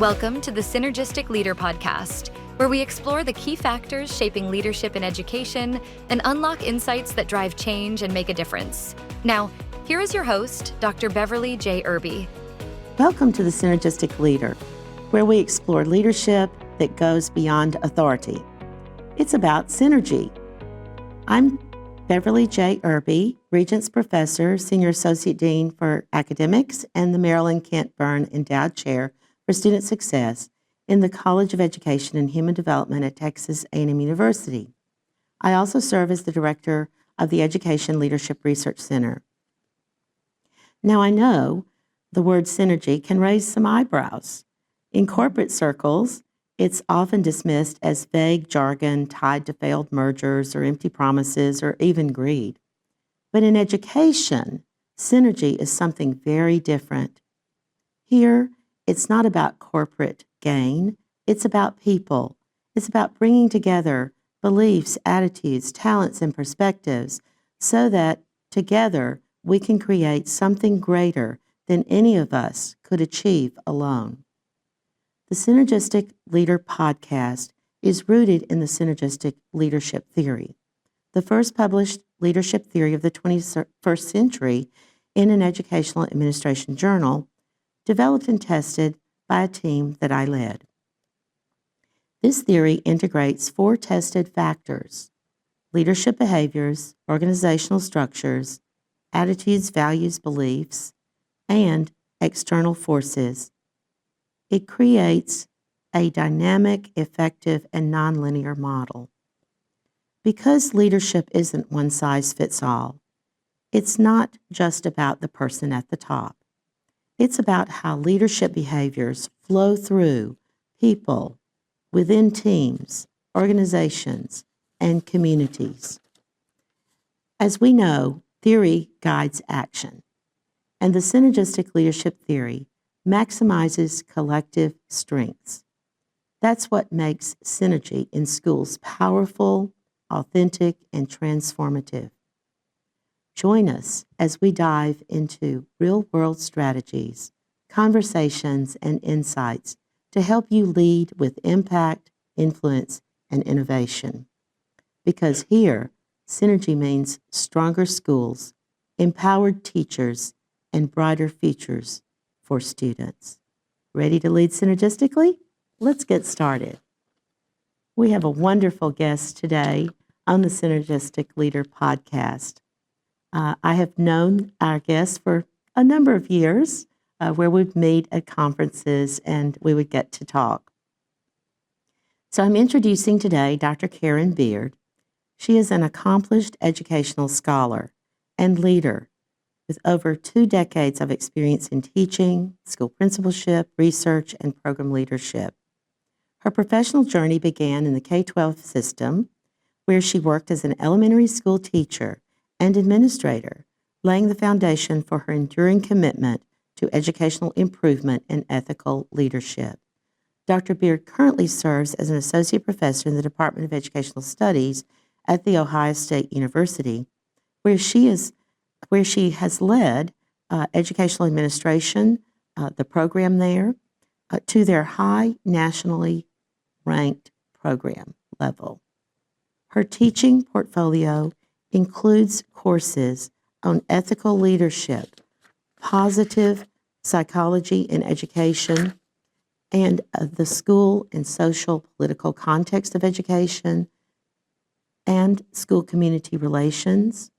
Welcome to the Synergistic Leader podcast, where we explore the key factors shaping leadership in education and unlock insights that drive change and make a difference. Now, here is your host, Dr. Beverly J. Irby. Welcome to the Synergistic Leader, where we explore leadership that goes beyond authority. It's about synergy. I'm Beverly J. Irby, Regents Professor, Senior Associate Dean for Academics, and the Marilyn Kent Byrne Endowed Chair for Student Success in the College of Education and Human Development at Texas A&M University. I also serve as the Director of the Education Leadership Research Center. Now, I know the word synergy can raise some eyebrows. In corporate circles, it's often dismissed as vague jargon tied to failed mergers or empty promises or even greed. But in education, synergy is something very different. Here, it's not about corporate gain. It's about people. It's about bringing together beliefs, attitudes, talents, and perspectives so that together we can create something greater than any of us could achieve alone. The Synergistic Leader podcast is rooted in the synergistic leadership theory, the first published leadership theory of the 21st century in an educational administration journal, developed and tested by a team that I led. This theory integrates 4 tested factors: leadership behaviors, organizational structures, attitudes, values, beliefs, and external forces. It creates a dynamic, effective, and nonlinear model. Because leadership isn't one size fits all, it's not just about the person at the top. It's about how leadership behaviors flow through people, within teams, organizations, and communities. As we know, theory guides action, and the synergistic leadership theory maximizes collective strengths. That's what makes synergy in schools powerful, authentic, and transformative. Join us as we dive into real-world strategies, conversations, and insights to help you lead with impact, influence, and innovation. Because here, synergy means stronger schools, empowered teachers, and brighter futures for students. Ready to lead synergistically? Let's get started. We have a wonderful guest today on the Synergistic Leader podcast. I have known our guest for a number of years where we'd meet at conferences and we would get to talk. So I'm introducing today Dr. Karen Beard. She is an accomplished educational scholar and leader with over 2 decades of experience in teaching, school principalship, research, and program leadership. Her professional journey began in the K-12 system, where she worked as an elementary school teacher and administrator, laying the foundation for her enduring commitment to educational improvement and ethical leadership. Dr. Beard currently serves as an associate professor in the Department of Educational Studies at The Ohio State University, where she has led educational administration, the program there, to their high nationally ranked program level. Her teaching portfolio includes courses on ethical leadership, positive psychology in education, and the school and social political context of education, and school community relations,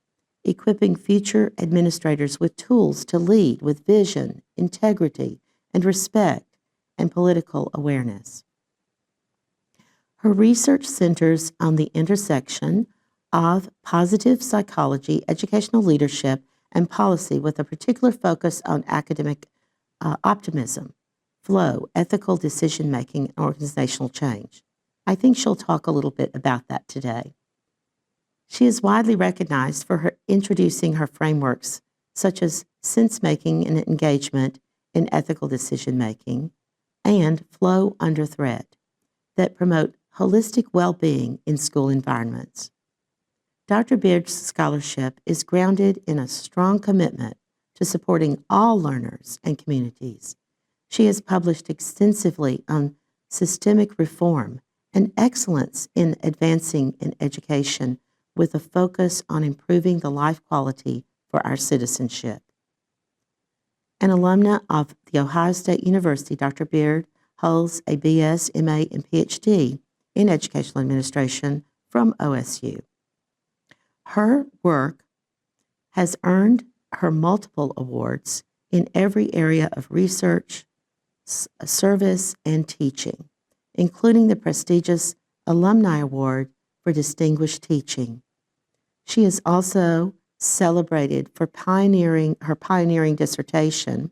equipping future administrators with tools to lead with vision, integrity, and respect, and political awareness. Her research centers on the intersection of positive psychology, educational leadership, and policy with a particular focus on academic optimism, flow, ethical decision-making, and organizational change. I think she'll talk a little bit about that today. She is widely recognized for her introducing her frameworks such as sense-making and engagement in ethical decision-making and flow under threat that promote holistic well-being in school environments. Dr. Beard's scholarship is grounded in a strong commitment to supporting all learners and communities. She has published extensively on systemic reform and excellence in advancing in education with a focus on improving the life quality for our citizenship. An alumna of The Ohio State University, Dr. Beard holds a BS, MA, and PhD in Educational Administration from OSU. Her work has earned her multiple awards in every area of research, service, and teaching, including the prestigious Alumni Award for Distinguished Teaching. She is also celebrated for her pioneering dissertation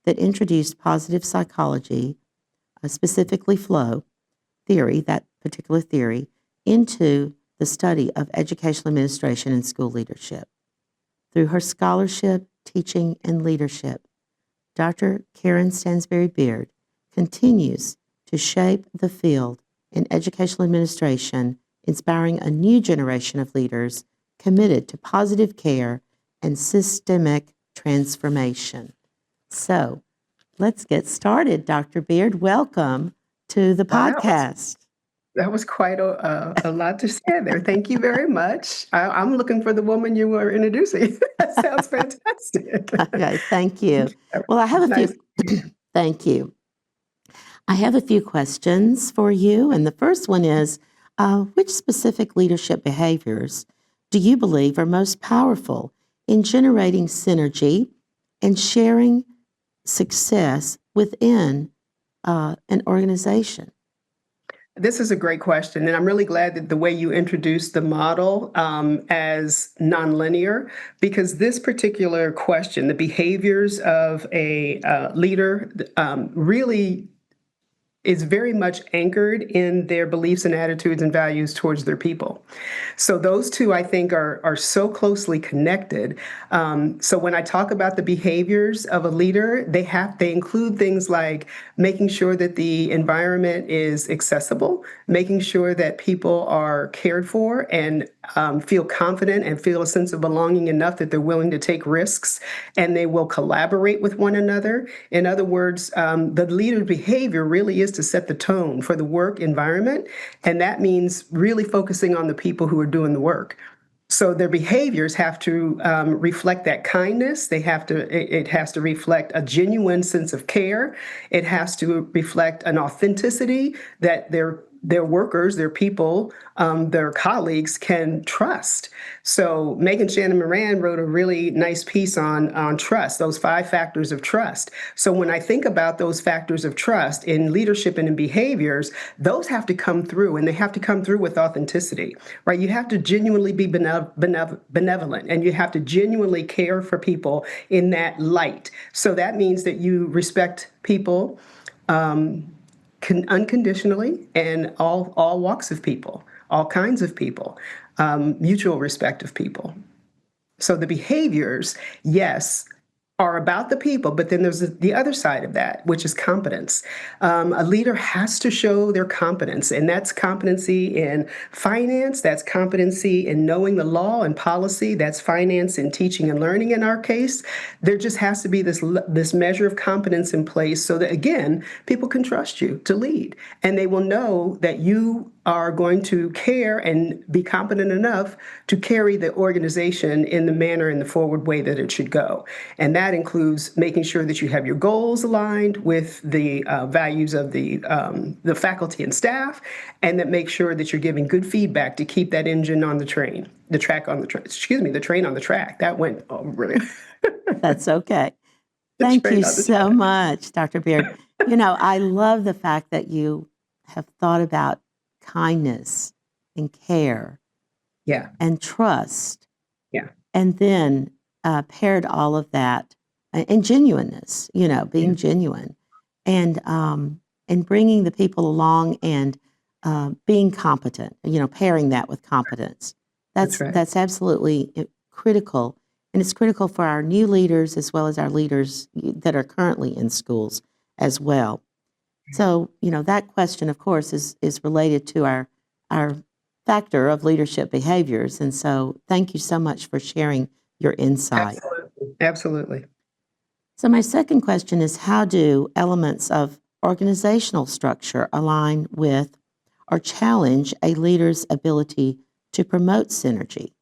that introduced positive psychology, specifically flow theory, that particular theory, into the study of educational administration and school leadership. Through her scholarship, teaching, and leadership, Dr. Karen Stansberry Beard continues to shape the field in educational administration, inspiring a new generation of leaders committed to positive care and systemic transformation. So let's get started, Dr. Beard. Welcome to the podcast. That was quite a lot to say there. Thank you very much. I'm looking for the woman you were introducing. That sounds fantastic. Okay, thank you. Well, I have a few. Thank you. I have a few questions for you, and the first one is, which specific leadership behaviors do you believe are most powerful in generating synergy and sharing success within an organization? This is a great question, and I'm really glad that the way you introduced the model as nonlinear, because this particular question, the behaviors of a leader, really is very much anchored in their beliefs and attitudes and values towards their people. So those two, I think, are so closely connected. So when I talk about the behaviors of a leader, they include things like making sure that the environment is accessible, making sure that people are cared for and feel confident and feel a sense of belonging enough that they're willing to take risks and they will collaborate with one another. In other words, the leader's behavior really is to set the tone for the work environment, and that means really focusing on the people who are doing the work. So their behaviors have to reflect that kindness. It has to reflect a genuine sense of care. It has to reflect an authenticity that their workers, their people, their colleagues can trust. So Megan Shannon Moran wrote a really nice piece on trust, those 5 factors of trust. So when I think about those factors of trust in leadership and in behaviors, those have to come through, and they have to come through with authenticity, right? You have to genuinely be benevolent, and you have to genuinely care for people in that light. So that means that you respect people unconditionally, and all walks of people, all kinds of people, mutual respect of people. So the behaviors, yes, are about the people, but then there's the other side of that, which is competence. A leader has to show their competence, and that's competency in finance, that's competency in knowing the law and policy, that's finance in teaching and learning in our case. There just has to be this measure of competence in place so that, again, people can trust you to lead, and they will know that you are going to care and be competent enough to carry the organization in the manner and the forward way that it should go. And that includes making sure that you have your goals aligned with the values of the faculty and staff, and that make sure that you're giving good feedback to keep that engine on the train, the train on the track. That went really. That's okay. Thank you so much, Dr. Beard. I love the fact that you have thought about kindness and care, and trust, and then paired all of that and genuineness, being genuine, and bringing the people along and being competent, pairing that with competence. That's absolutely critical, and it's critical for our new leaders as well as our leaders that are currently in schools as well. So, that question, of course, is related to our factor of leadership behaviors. And so thank you so much for sharing your insight. Absolutely. So my second question is, how do elements of organizational structure align with or challenge a leader's ability to promote synergy?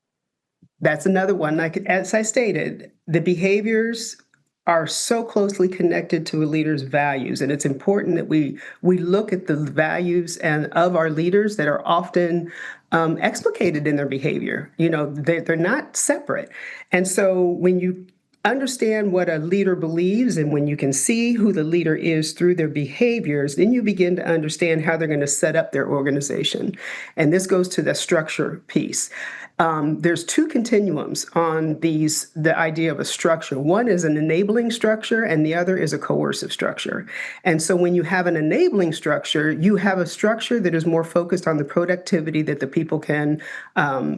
That's another one. Like, as I stated, the behaviors are so closely connected to a leader's values, and it's important that we look at the values and of our leaders that are often explicated in their behavior. They're not separate, and so when you understand what a leader believes and when you can see who the leader is through their behaviors, then you begin to understand how they're going to set up their organization. And this goes to the structure piece. There's two continuums on the idea of a structure. One is an enabling structure, and the other is a coercive structure. And so when you have an enabling structure, you have a structure that is more focused on the productivity that the people can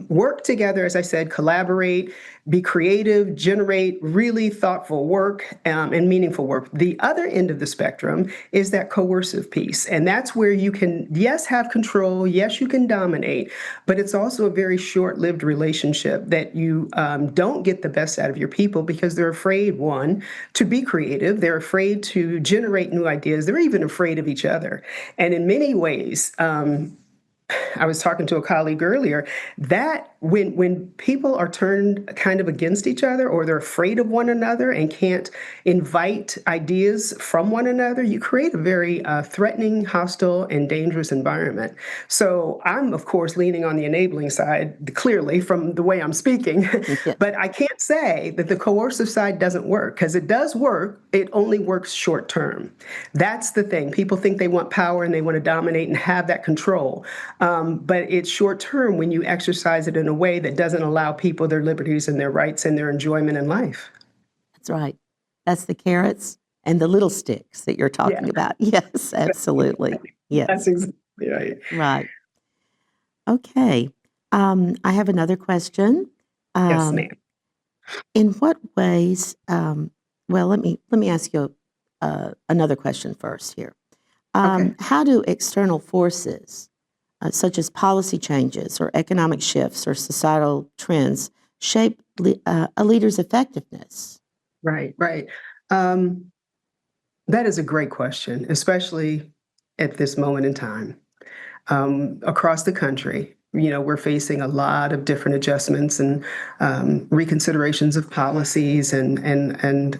work together, as I said, collaborate, be creative, generate really thoughtful work and meaningful work. The other end of the spectrum is that coercive piece. And that's where you can, yes, have control. Yes, you can dominate, but it's also a very short-lived relationship that you don't get the best out of your people because they're afraid, one, to be creative. They're afraid to generate new ideas. They're even afraid of each other. And in many ways, I was talking to a colleague earlier that when people are turned kind of against each other or they're afraid of one another and can't invite ideas from one another, you create a very threatening, hostile, and dangerous environment. So I'm, of course, leaning on the enabling side, clearly from the way I'm speaking, but I can't say that the coercive side doesn't work, because it does work. It only works short term. That's the thing. People think they want power and they want to dominate and have that control. But it's short term when you exercise it in a way that doesn't allow people their liberties and their rights and their enjoyment in life. That's right. That's the carrots and the little sticks that you're talking about. Yes, absolutely. Yes. That's exactly right. Right. Okay. I have another question. Yes, ma'am. In what ways, well, let me ask you another question first here. Okay. How do external forces, such as policy changes or economic shifts or societal trends, shape a leader's effectiveness? Right, right. That is a great question, especially at this moment in time. Across the country, we're facing a lot of different adjustments and reconsiderations of policies and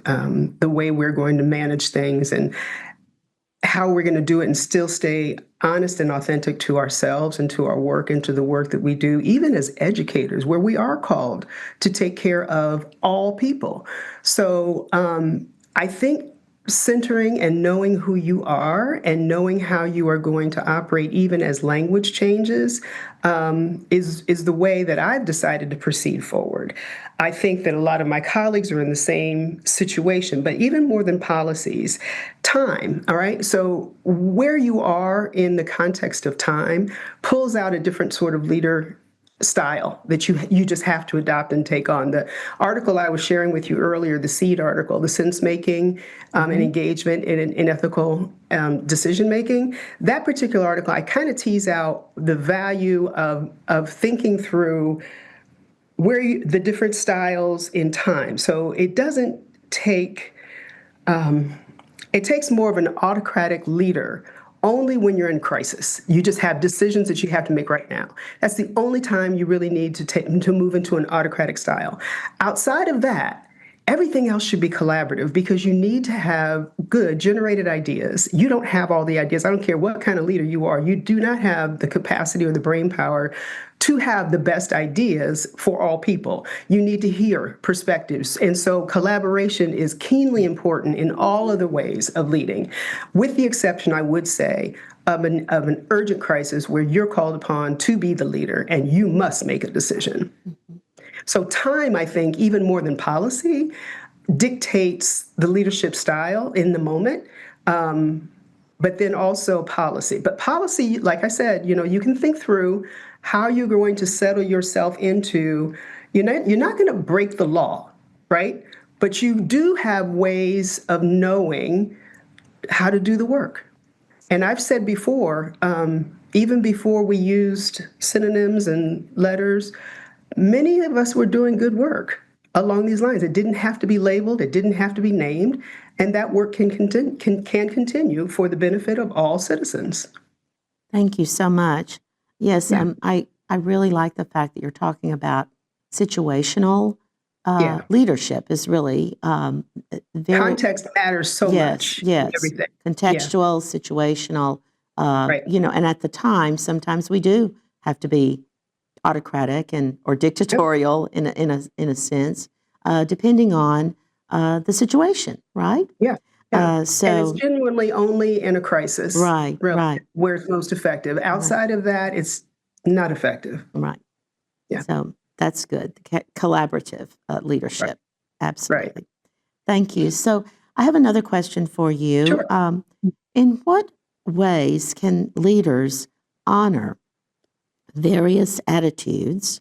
the way we're going to manage things and how we're going to do it and still stay honest and authentic to ourselves and to our work and to the work that we do, even as educators, where we are called to take care of all people. So I think centering and knowing who you are and knowing how you are going to operate, even as language changes, is the way that I've decided to proceed forward. I think that a lot of my colleagues are in the same situation, but even more than policies, time, all right? So where you are in the context of time pulls out a different sort of leader style that you just have to adopt and take on. The article I was sharing with you earlier, the SEED article, the sense making and engagement in ethical decision making, that particular article, I kind of tease out the value of thinking through the different styles in time. So it doesn't take it takes more of an autocratic leader only when you're in crisis. You just have decisions that you have to make right now. That's the only time you really need to move into an autocratic style. Outside of that, everything else should be collaborative because you need to have good generated ideas. You don't have all the ideas. I don't care what kind of leader you are. You do not have the capacity or the brain power to have the best ideas for all people. You need to hear perspectives. And so collaboration is keenly important in all of the ways of leading, with the exception, I would say, of an urgent crisis where you're called upon to be the leader and you must make a decision. So time, I think, even more than policy, dictates the leadership style in the moment, but then also policy. But policy, like I said, you can think through how you're going to settle yourself into, you're not going to break the law, right? But you do have ways of knowing how to do the work. And I've said before, even before we used synonyms and letters, many of us were doing good work. along these lines. It didn't have to be labeled, it didn't have to be named, and that work can continue for the benefit of all citizens. Thank you so much. Yes, Yeah. I really like the fact that you're talking about situational Yeah. leadership is really very, Context matters so yes, much in yes, everything. Yeah. contextual, situational, Right. and at the time, sometimes we do have to be autocratic and or Yep. dictatorial in a sense, depending on the situation, right? Yeah. Yeah. And it's So genuinely only in a crisis, right, really, right, where it's most effective. right, Outside of that, it's not effective. right. Yeah. So that's good. Collaborative Right. leadership, Right. absolutely. Thank you. So I have another question for you. Sure. In what ways can leaders honor various attitudes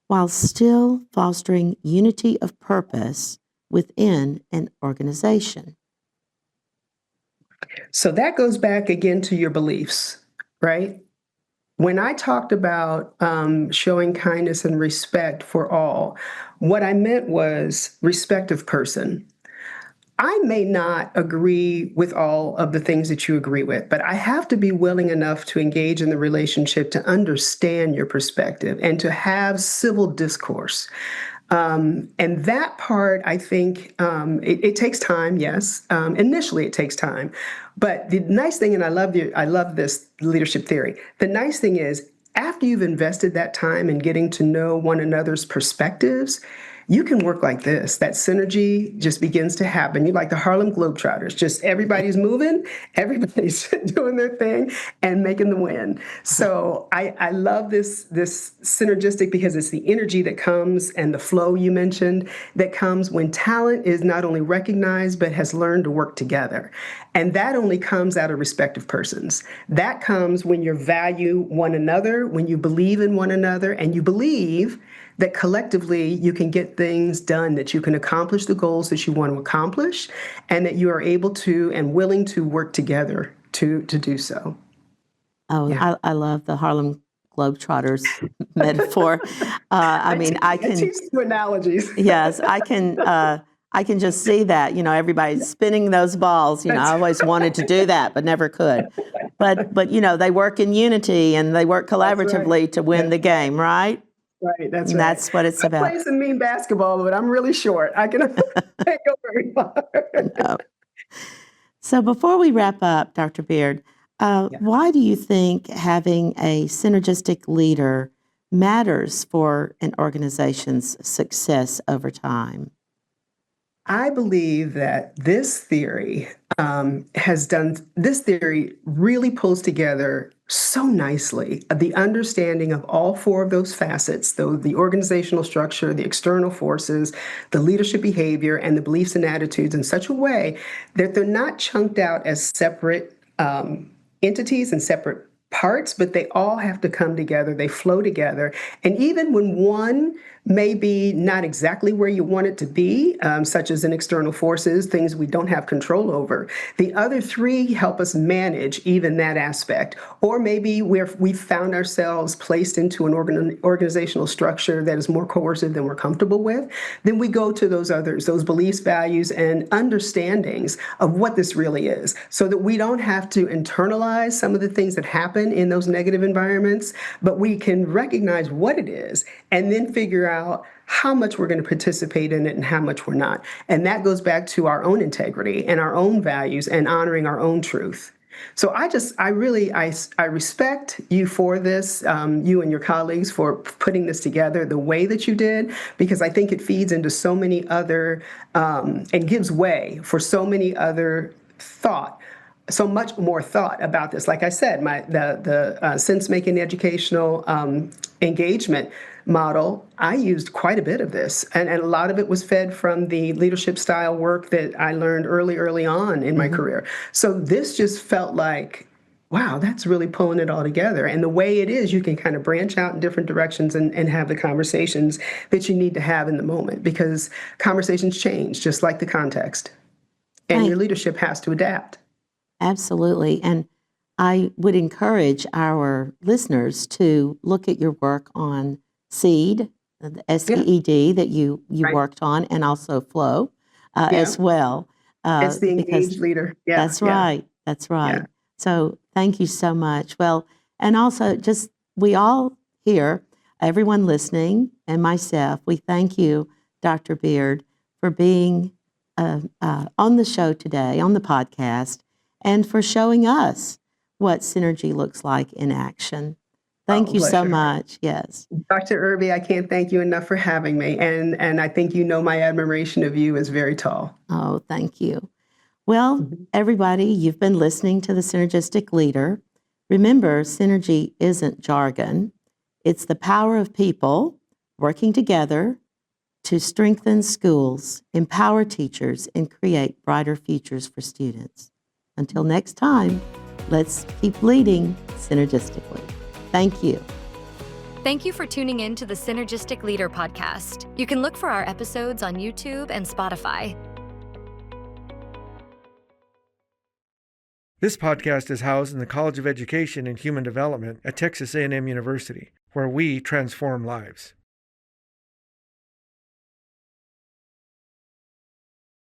while still fostering unity of purpose within an organization? So that goes back again to your beliefs, right? When I talked about showing kindness and respect for all, what I meant was respect of person. I may not agree with all of the things that you agree with, but I have to be willing enough to engage in the relationship to understand your perspective and to have civil discourse. And that part, I think, it takes time. Yes, initially it takes time, but the nice thing, and I love this leadership theory. The nice thing is, after you've invested that time in getting to know one another's perspectives, you can work like this. That synergy just begins to happen. You like the Harlem Globetrotters, just everybody's moving, everybody's doing their thing and making the win. So I love this synergistic because it's the energy that comes and the flow you mentioned that comes when talent is not only recognized but has learned to work together. And that only comes out of respect of persons. That comes when you value one another, when you believe in one another, and you believe that collectively you can get things done, that you can accomplish the goals that you want to accomplish, and that you are able to and willing to work together to do so. Oh, Yeah. I love the Harlem Globetrotters metaphor. I mean, I teach you analogies. yes, I can just see that, everybody's spinning those balls. I That's always wanted to do that, but never could. But they work in unity and they work that's right. collaboratively to win That's the game, right? right. That's And right. that's what it's I about. play some mean basketball, but I'm really short. I can can't go very far. No. So before we wrap up, Dr. Beard, Yeah. why do you think having a synergistic leader matters for an organization's success over time? I believe that this theory really pulls together so nicely the understanding of all four of those facets, though the organizational structure, the external forces, the leadership behavior, and the beliefs and attitudes in such a way that they're not chunked out as separate entities and separate parts, but they all have to come together. They flow together. And even when one may be not exactly where you want it to be, such as in external forces, things we don't have control over, the other three help us manage even that aspect. Or maybe we've found ourselves placed into an organizational structure that is more coercive than we're comfortable with, then we go to those others, those beliefs, values, and understandings of what this really is, so that we don't have to internalize some of the things that happen in those negative environments, but we can recognize what it is and then figure out how much we're going to participate in it and how much we're not. And that goes back to our own integrity and our own values and honoring our own truth. So I respect you for this, you and your colleagues for putting this together the way that you did, because I think it feeds into so many other and gives way for so many other so much more thought about this. Like I said, the sense-making educational engagement model, I used quite a bit of this, and a lot of it was fed from the leadership style work that I learned early on in my career. So this just felt like, wow, that's really pulling it all together. And the way it is, you can kind of branch out in different directions and have the conversations that you need to have in the moment, because conversations change just like the context, and your Thank leadership has to adapt. Absolutely. And I would encourage our listeners to look at your work on SEED, the Yeah, SEED that you right. worked on, and also flow Yeah, as well, it's the because engaged leader. Yeah, that's yeah, right. That's yeah. right. So thank you so much. Well, and also just we all here, everyone listening, and myself, we thank you, Dr. Beard, for being on the show today, on the podcast, and for showing us what synergy looks like in action. Thank Oh, you bless so your heart. much. Yes. Dr. Irby, I can't thank you enough for having me. And I think you know my admiration of you is very tall. Oh, thank you. Well, Mhm. everybody, you've been listening to the Synergistic Leader. Remember, synergy isn't jargon. It's the power of people working together to strengthen schools, empower teachers, and create brighter futures for students. Until next time, let's keep leading synergistically. Thank you. Thank you for tuning in to the Synergistic Leader podcast. You can look for our episodes on YouTube and Spotify. This podcast is housed in the College of Education and Human Development at Texas A&M University, where we transform lives.